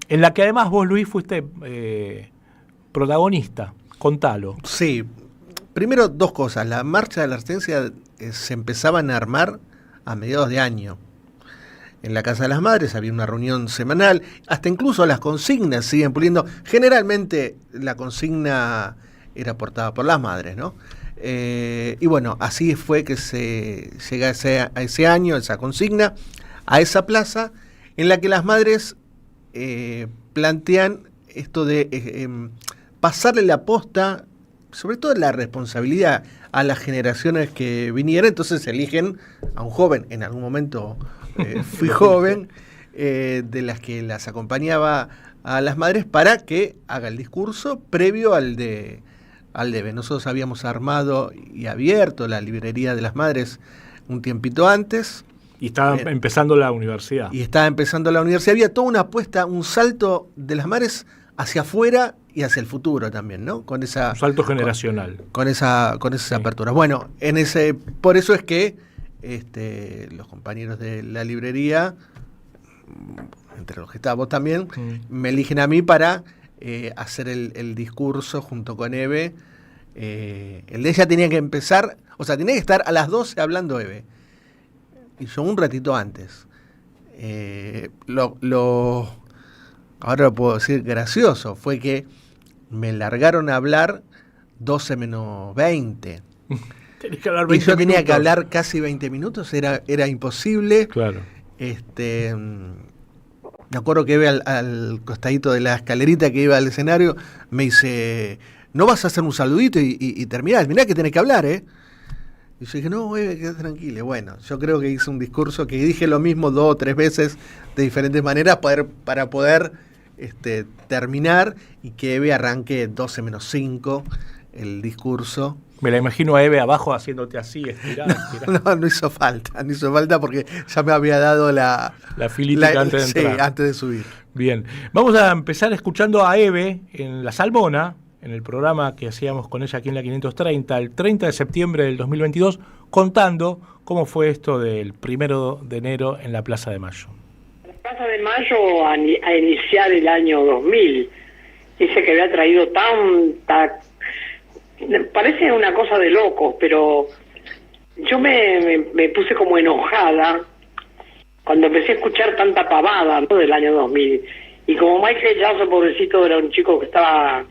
S10: En la que además vos, Luis, fuiste protagonista. Contalo.
S7: Sí. Primero, dos cosas. La marcha de la Resistencia se empezaban a armar a mediados de año. en la Casa de las Madres, había una reunión semanal, hasta incluso las consignas siguen puliendo. Generalmente la consigna era aportada por las madres, ¿no? Y bueno, así fue que se llega a ese año, esa consigna, a esa plaza, en la que las madres plantean esto de pasarle la posta, sobre todo la responsabilidad a las generaciones que vinieran. Entonces eligen a un joven, en algún momento fui joven, de las que las acompañaba a las madres para que haga el discurso previo al debe. Nosotros habíamos armado y abierto la librería de las madres un tiempito antes.
S10: Y estaba empezando la universidad.
S7: Había toda una apuesta, un salto de las madres hacia afuera y hacia el futuro también, ¿no? Un
S10: salto generacional.
S7: Con esas aperturas. Bueno, por eso es que los compañeros de la librería, entre los que está vos también, me eligen a mí para hacer el discurso junto con Eve. El de ella tenía que empezar, tenía que estar a las 12 hablando Eve. Y yo un ratito antes. Ahora lo puedo decir gracioso, fue que me largaron a hablar 12 menos 20.
S10: Tenés que hablar 20
S7: y yo tenía
S10: minutos.
S7: que hablar casi 20 minutos, era imposible.
S10: Claro.
S7: Me acuerdo que iba al costadito de la escalerita que iba al escenario, me dice, ¿no vas a hacer un saludito y terminar? Mirá que tenés que hablar, ¿eh? Y yo dije, no, quédate tranquila. Bueno, yo creo que hice un discurso que dije lo mismo 2 o 3 veces de diferentes maneras para poder terminar y que Eve arranque 12 menos 5 el discurso.
S10: Me la imagino a Eve abajo haciéndote así, estirada.
S7: No hizo falta porque ya me había dado la
S10: filítica antes de entrar.
S7: Sí, antes de subir.
S10: Bien, vamos a empezar escuchando a Eve en La Salmona, en el programa que hacíamos con ella aquí en la 530, el 30 de septiembre del 2022, contando cómo fue esto del 1 de enero en la Plaza de Mayo.
S15: Plaza de Mayo a iniciar el año 2000, dice que había traído tanta... Parece una cosa de locos, pero yo me puse como enojada cuando empecé a escuchar tanta pavada, ¿no?, del año 2000. Y como Michael Jackson, pobrecito, era un chico que estaba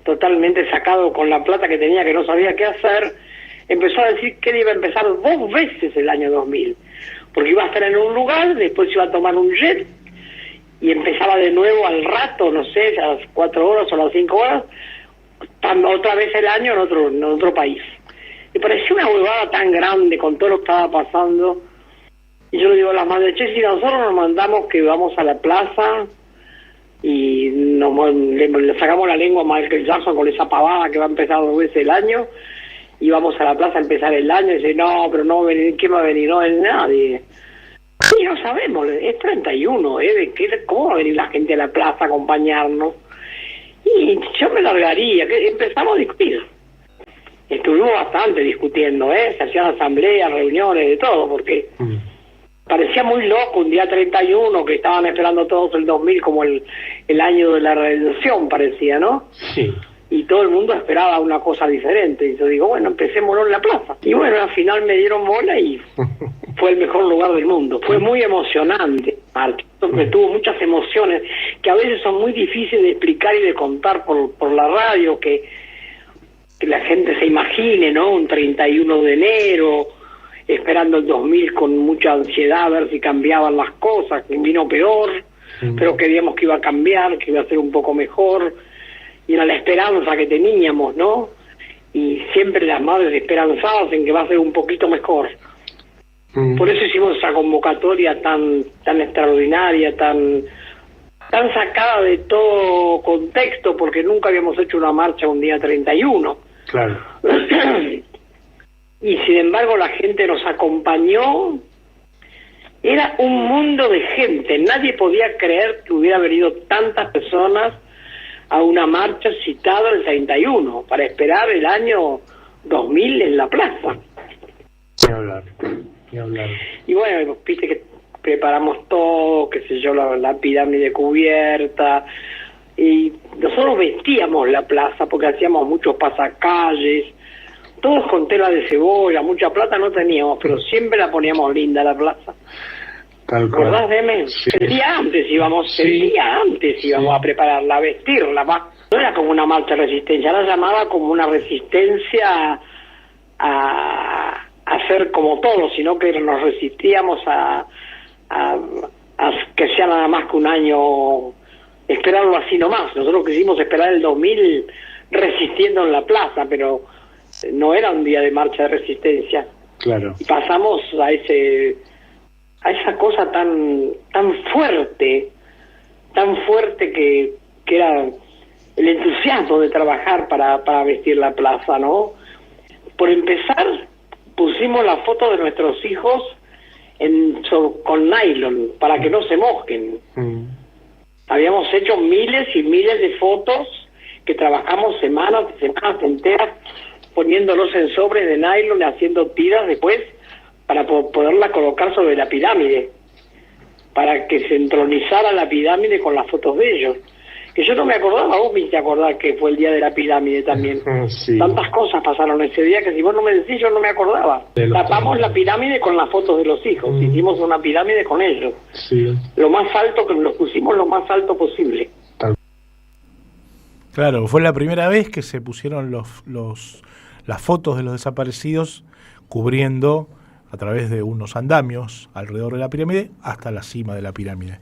S15: totalmente sacado con la plata que tenía, que no sabía qué hacer, empezó a decir que él iba a empezar 2 veces el año 2000, porque iba a estar en un lugar, después iba a tomar un jet y empezaba de nuevo al rato, no sé, a las 4 horas o a las 5 horas, otra vez el año en otro país. Me pareció una huevada tan grande con todo lo que estaba pasando. Y yo le digo a las madres, che, si nosotros nos mandamos que vamos a la plaza y le sacamos la lengua a Michael Jackson con esa pavada que va a empezar 2 veces el año, y vamos a la plaza a empezar el año, y dice, no, pero no, ¿quién va a venir? No es nadie. Y no sabemos, es 31, ¿cómo va a venir la gente a la plaza a acompañarnos? Y yo me largaría, empezamos a discutir. Estuvimos bastante discutiendo, se hacían asambleas, reuniones, de todo, porque parecía muy loco un día 31 que estaban esperando todos el 2000 como el año de la redención, parecía, ¿no?
S10: Sí.
S15: Y todo el mundo esperaba una cosa diferente. Y yo digo, bueno, empecémoslo en la plaza. Y bueno, al final me dieron bola y fue el mejor lugar del mundo. Fue muy emocionante, Martín. Me tuvo muchas emociones que a veces son muy difíciles de explicar y de contar por la radio, que la gente se imagine, ¿no? Un 31 de enero, esperando el 2000 con mucha ansiedad a ver si cambiaban las cosas, que vino peor, pero queríamos que iba a cambiar, que iba a ser un poco mejor, y era la esperanza que teníamos, ¿no? Y siempre las madres esperanzadas en que va a ser un poquito mejor. Por eso hicimos esa convocatoria tan extraordinaria, tan sacada de todo contexto, porque nunca habíamos hecho una marcha un día 31.
S10: Claro.
S15: Y sin embargo la gente nos acompañó. Era un mundo de gente. Nadie podía creer que hubiera venido tantas personas a una marcha citada el 31 para esperar el año 2000 en la plaza.
S10: Ni hablar.
S15: Y bueno, viste que preparamos todo, qué sé yo, la pirámide cubierta, y nosotros vestíamos la plaza porque hacíamos muchos pasacalles, todos con tela de cebolla, mucha plata no teníamos, pero siempre la poníamos linda la plaza.
S16: Tal cual.
S15: ¿Acordás, Deme?
S16: Sí.
S15: El día antes íbamos a prepararla, a vestirla. No era como una marcha de resistencia, la llamaba como una resistencia a ser como todos, sino que nos resistíamos a que sea nada más que un año, esperarlo así nomás. Nosotros quisimos esperar el 2000 resistiendo en la plaza, pero no era un día de marcha de resistencia.
S16: Claro.
S15: Y pasamos a esa cosa tan fuerte que era el entusiasmo de trabajar para vestir la plaza, ¿no? Por empezar, pusimos la foto de nuestros hijos con nylon para que no se mojen. Habíamos hecho miles y miles de fotos que trabajamos semanas enteras poniéndolos en sobres de nylon y haciendo tiras después para poderla colocar sobre la pirámide, para que se entronizara la pirámide con las fotos de ellos. Que yo no me acordaba, vos me hiciste acordar que fue el día de la pirámide también.
S16: Sí.
S15: Tantas cosas pasaron ese día que si vos no me decís yo no me acordaba. Tapamos la pirámide con las fotos de los hijos, hicimos una pirámide con ellos.
S16: Sí.
S15: Lo más alto, que los pusimos lo más alto posible.
S10: Claro, fue la primera vez que se pusieron las fotos de los desaparecidos cubriendo a través de unos andamios alrededor de la pirámide hasta la cima de la pirámide.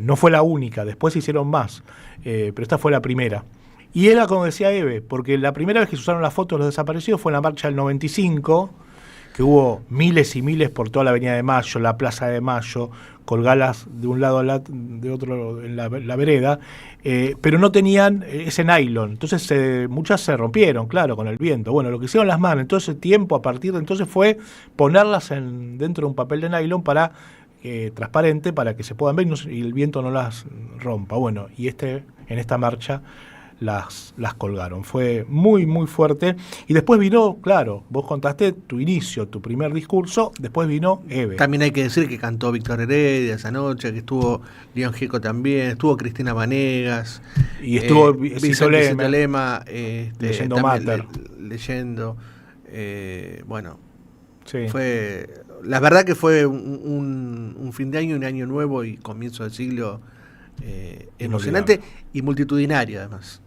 S10: No fue la única, después se hicieron más, pero esta fue la primera. Y era como decía Eve, porque la primera vez que se usaron las fotos de los desaparecidos fue en la marcha del 95, que hubo miles y miles por toda la Avenida de Mayo, la Plaza de Mayo, colgadas de un lado de otro en la vereda, pero no tenían ese nylon, entonces muchas se rompieron, claro, con el viento. Bueno, lo que hicieron las manos en todo ese tiempo, a partir de entonces, fue ponerlas dentro de un papel de nylon transparente para que se puedan ver y el viento no las rompa. Bueno, y en esta marcha las colgaron. Fue muy, muy fuerte. Y después vino, claro, vos contaste tu inicio, tu primer discurso, después vino Eve.
S7: También hay que decir que cantó Víctor Heredia esa noche, que estuvo León Gieco también, estuvo Cristina Vanegas.
S10: Y estuvo
S7: Vicente Lema
S10: leyendo Mater.
S7: Leyendo. Bueno,
S10: sí.
S7: La verdad que fue un fin de año, un año nuevo y comienzo del siglo emocionante y multitudinario además.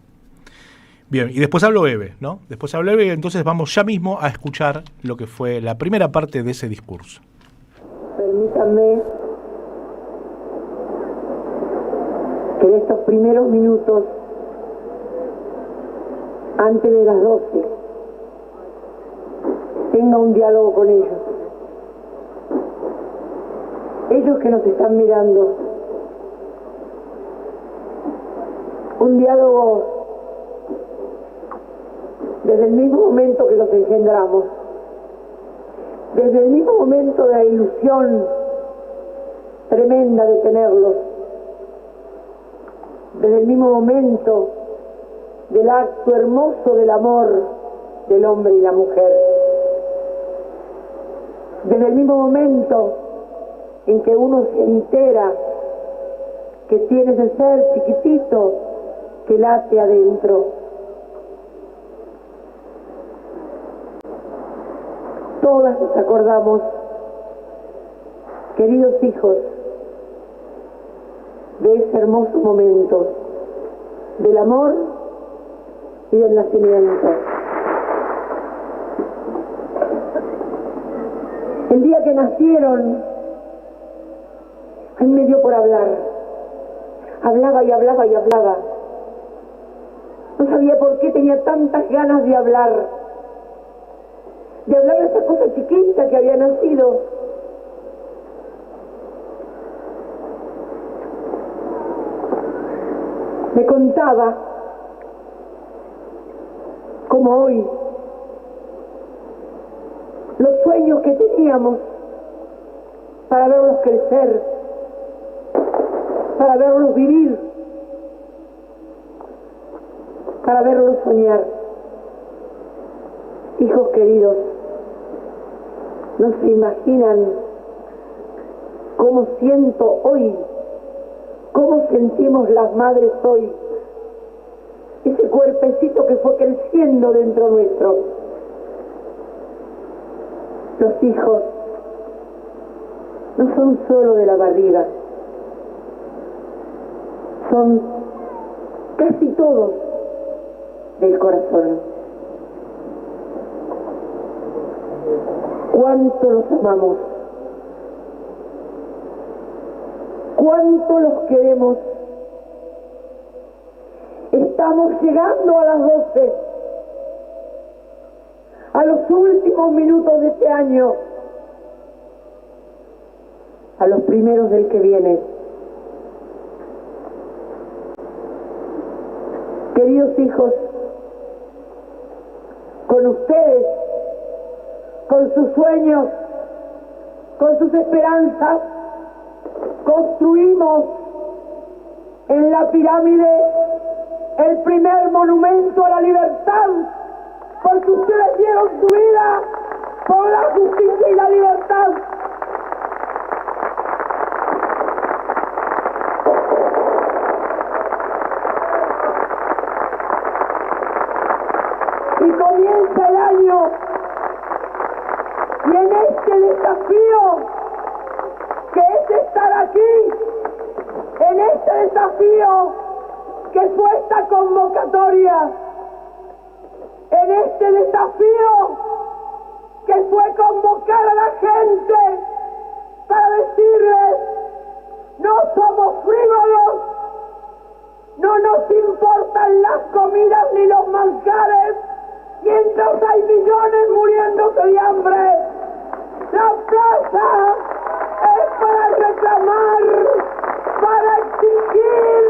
S10: Bien, y después habló Eve, ¿no? Después habló Eve, entonces vamos ya mismo a escuchar lo que fue la primera parte de ese discurso.
S9: Permítanme que en estos primeros minutos, antes de las 12, tenga un diálogo con ellos. Ellos que nos están mirando. Un diálogo desde el mismo momento que los engendramos, desde el mismo momento de la ilusión tremenda de tenerlos, desde el mismo momento del acto hermoso del amor del hombre y la mujer, desde el mismo momento en que uno se entera que tiene ese ser chiquitito que late adentro. Todas nos acordamos, queridos hijos, de ese hermoso momento del amor y del nacimiento. El día que nacieron, a mí me dio por hablar. Hablaba y hablaba y hablaba. No sabía por qué tenía tantas ganas de hablar de esa cosa chiquita que había nacido. Me contaba como hoy los sueños que teníamos para verlos crecer, para verlos vivir, para verlos soñar. Hijos queridos, no se imaginan cómo siento hoy, cómo sentimos las madres hoy, ese cuerpecito que fue creciendo dentro nuestro. Los hijos no son solo de la barriga, son casi todos del corazón. Cuánto los amamos, cuánto los queremos. Estamos llegando a las 12, a los últimos minutos de este año, a los primeros del que viene. Queridos hijos, con ustedes, con sus sueños, con sus esperanzas, construimos en la pirámide el primer monumento a la libertad, porque ustedes dieron su vida por la justicia y la libertad. Y comienza el año, y en este desafío que es estar aquí, en este desafío que fue esta convocatoria, en este desafío que fue convocar a la gente para decirles: no somos frívolos, no nos importan las comidas ni los manjares, mientras hay millones muriéndose de hambre. La plaza es para reclamar, para exigir,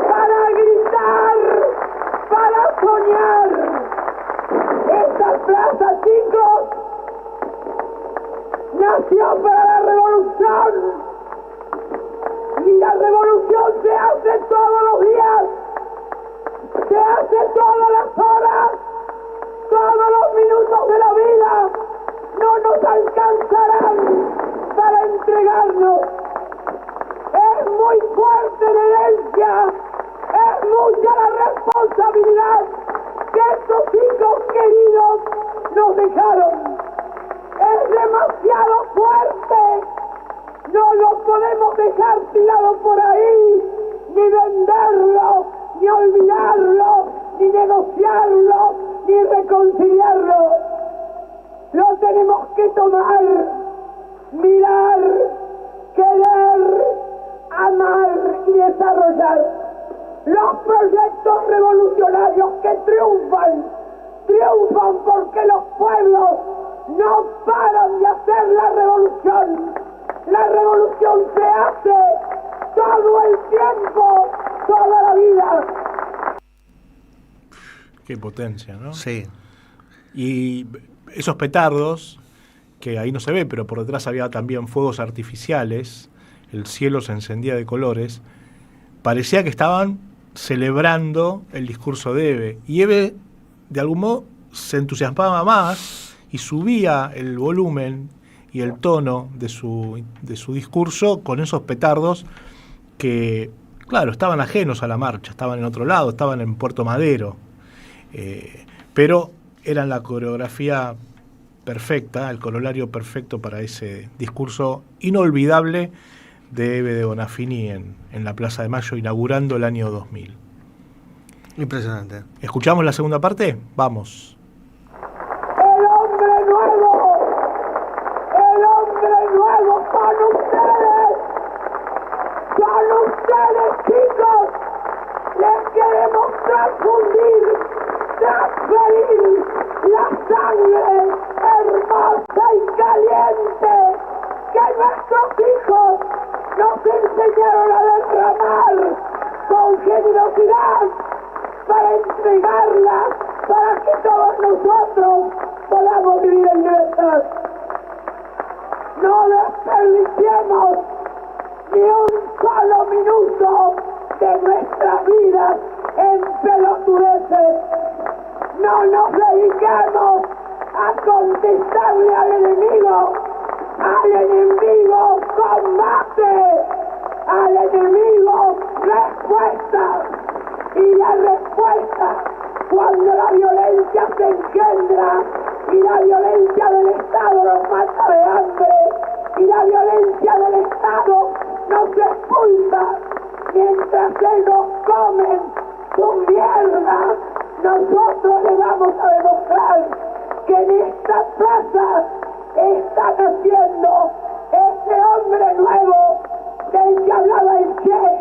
S9: para gritar, para soñar. Esta plaza, chicos, nació para la revolución, y la revolución se hace todos los días, se hace todas las horas, todos los minutos de la vida. No nos alcanzarán para entregarnos. Es muy fuerte la herencia, es mucha la responsabilidad que estos hijos queridos nos dejaron. Es demasiado fuerte, no lo podemos dejar tirado por ahí, ni venderlo, ni olvidarlo, ni negociarlo, ni reconciliarlo. Lo tenemos que tomar, mirar, querer, amar y desarrollar. Los proyectos revolucionarios que triunfan porque los pueblos no paran de hacer la revolución. La revolución se hace todo el tiempo, toda la vida.
S10: Qué potencia, ¿no?
S7: Sí.
S10: Y esos petardos, que ahí no se ve, pero por detrás había también fuegos artificiales, el cielo se encendía de colores, parecía que estaban celebrando el discurso de Eve. Y Eve, de algún modo, se entusiasmaba más y subía el volumen y el tono de su discurso con esos petardos que, claro, estaban ajenos a la marcha, estaban en otro lado, estaban en Puerto Madero, pero eran la coreografía perfecta, el corolario perfecto para ese discurso inolvidable de Eve de Bonafini en la Plaza de Mayo, inaugurando el año 2000.
S7: Impresionante.
S10: ¿Escuchamos la segunda parte? Vamos.
S9: El hombre nuevo son ustedes chicos, les queremos transfundir, transferir la sangre hermosa y caliente que nuestros hijos nos enseñaron a derramar con generosidad para entregarla, para que todos nosotros podamos vivir en libertad. No desperdiciemos ni un solo minuto de nuestras vidas en pelotudeces. No nos dediquemos a contestarle al enemigo combate, al enemigo respuesta. Y la respuesta, cuando la violencia se engendra y la violencia del Estado nos mata de hambre y la violencia se nos comen su mierda, nosotros le vamos a demostrar que en esta plaza está naciendo ese hombre nuevo del que hablaba el Che,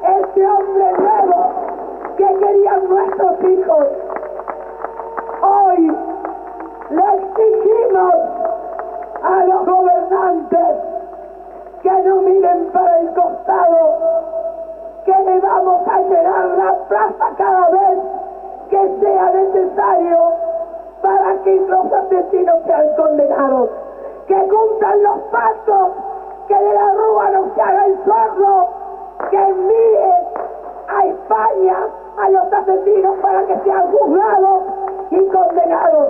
S9: ese hombre nuevo que querían nuestros hijos. Hoy le exigimos a los gobernantes que no miren para el costado, que le vamos a llenar la plaza cada vez que sea necesario para que los asesinos sean condenados, que cumplan los pasos, que de la Rúa no se haga el sordo, que envíe a España a los asesinos para que sean juzgados y condenados.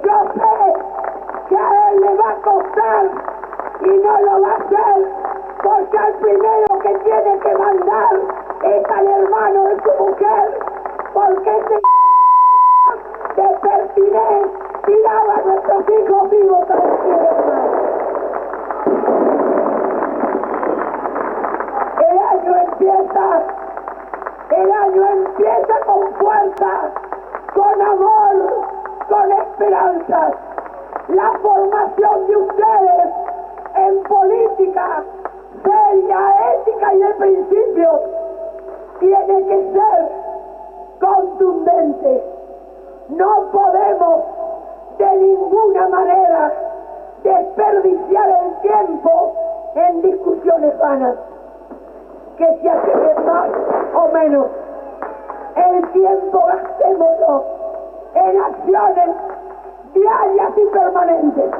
S9: Yo sé que a él le va a costar y no lo va a hacer, porque al primero que tiene que mandar es al hermano de su mujer, porque ese de Pertinés tiraba a nuestros hijos vivos a decir hermano. El año empieza con fuerza, con amor, con esperanzas. La formación de ustedes en política seria, ética y de principios tiene que ser contundente. No podemos de ninguna manera desperdiciar el tiempo en discusiones vanas, que se hacen más o menos. El tiempo gastémoslo en acciones diarias y permanentes.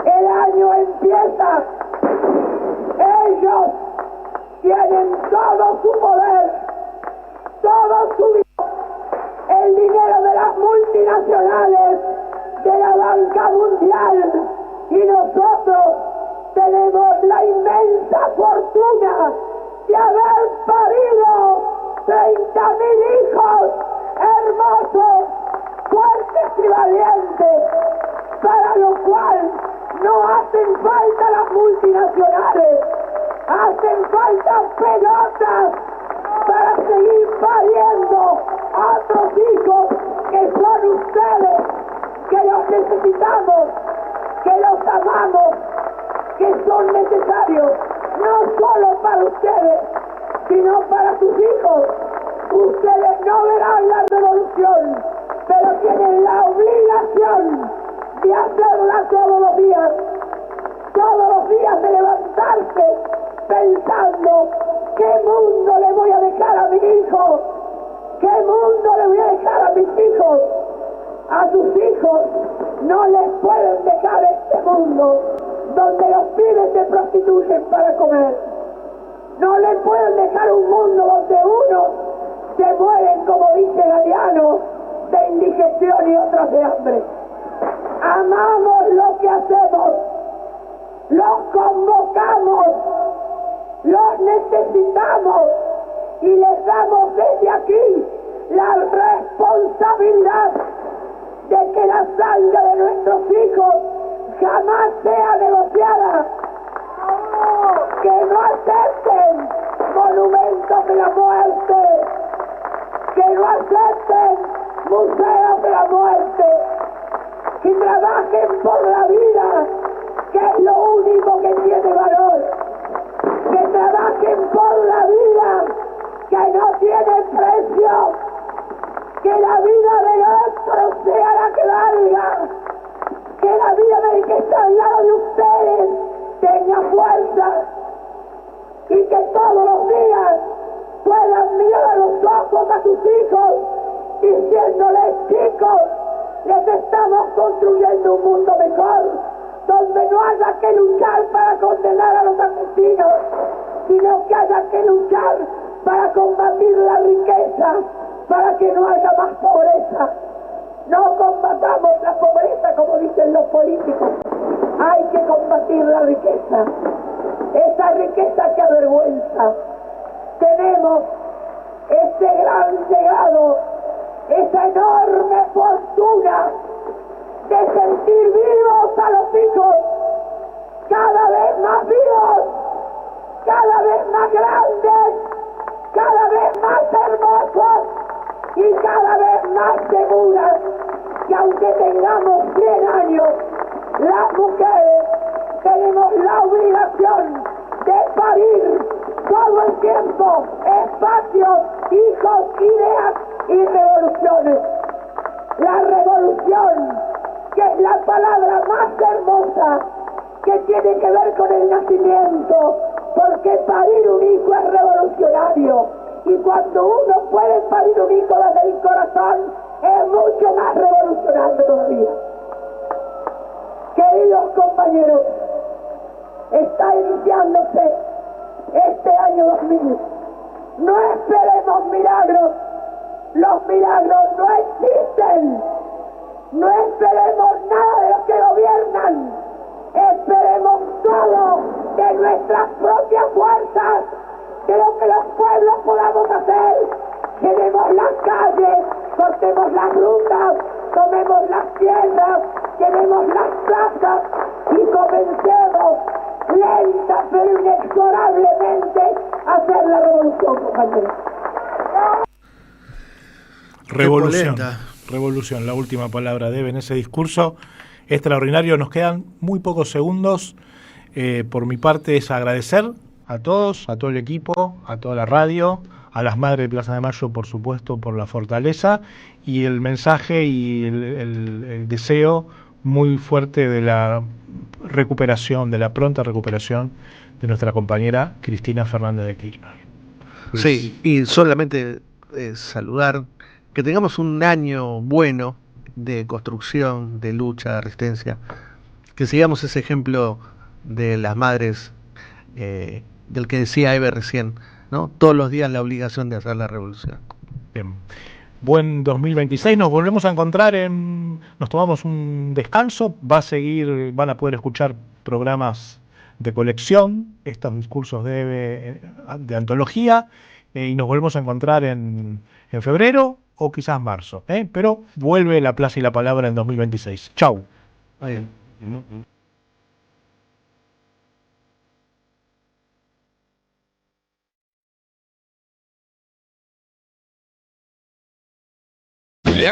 S9: El año empieza, ellos tienen todo su poder, todo su dinero, el dinero de las multinacionales, de la banca mundial, y nosotros tenemos la inmensa fortuna de haber parido 30.000 hijos hermosos, fuertes y valientes, para lo cual no hacen falta las multinacionales, hacen falta pelotas para seguir pariendo a otros hijos que son ustedes, que los necesitamos, que los amamos, que son necesarios, no solo para ustedes, sino para sus hijos. Ustedes no verán la revolución, pero tienen la obligación de hacerla todos los días de levantarse pensando qué mundo le voy a dejar a mi hijo, qué mundo le voy a dejar a mis hijos. A sus hijos no les pueden dejar este mundo donde los pibes se prostituyen para comer. No les pueden dejar un mundo donde unos se mueren, como dice Galeano, de indigestión y otros de hambre. Amamos lo que hacemos, los convocamos, los necesitamos y les damos desde aquí la responsabilidad de que la sangre de nuestros hijos jamás sea negociada, que no acepten monumentos de la muerte, que no acepten museos de la muerte, que trabajen por la vida, que es lo único que tiene valor, que trabajen por la vida, que no tiene precio, que la vida de otros sea la que valga, que la vida del que está al lado de ustedes tenga fuerza y que todos los días puedan mirar a los ojos a sus hijos diciéndoles: chicos, les estamos construyendo un mundo mejor, donde no haya que luchar para condenar a los asesinos, sino que haya que luchar para combatir la riqueza, para que no haya más pobreza. No combatamos la pobreza como dicen los políticos, hay que combatir la riqueza, esa riqueza que avergüenza. Tenemos ese gran legado, esa enorme fortuna de sentir vivos a los hijos, cada vez más vivos, cada vez más grandes, más seguras que aunque tengamos 100 años, las mujeres tenemos la obligación de parir todo el tiempo, espacios, hijos, ideas y revoluciones. La revolución, que es la palabra más hermosa, que tiene que ver con el nacimiento, porque parir un hijo es revolucionario, y cuando uno puede parir un hijo desde el corazón, es mucho más revolucionario todavía. Queridos compañeros, está iniciándose este año 2000. No esperemos milagros, los milagros no existen. No esperemos nada de los que gobiernan, esperemos todo de nuestras propias fuerzas, de lo que los pueblos podamos hacer. Llenemos las calles, cortemos las rutas, tomemos las tiendas, llenemos las plazas y comencemos lenta pero inexorablemente a hacer la revolución, compañeros.
S10: Revolución. Revolución, la última palabra debe en ese discurso extraordinario. Nos quedan muy pocos segundos. Por mi parte es agradecer a todos, a todo el equipo, a toda la radio, a las madres de Plaza de Mayo, por supuesto, por la fortaleza y el mensaje y el deseo muy fuerte de la recuperación, de la pronta recuperación de nuestra compañera Cristina Fernández de Kirchner.
S7: Sí, y solamente saludar, que tengamos un año bueno de construcción, de lucha, de resistencia, que sigamos ese ejemplo de las madres, del que decía Eve recién, ¿no? Todos los días la obligación de hacer la revolución.
S10: Bien. Buen 2026, nos volvemos a encontrar nos tomamos un descanso, van a poder escuchar programas de colección, estos discursos de antología, y nos volvemos a encontrar en febrero o quizás marzo, pero vuelve la Plaza y la Palabra en 2026. Chau.
S7: Bien.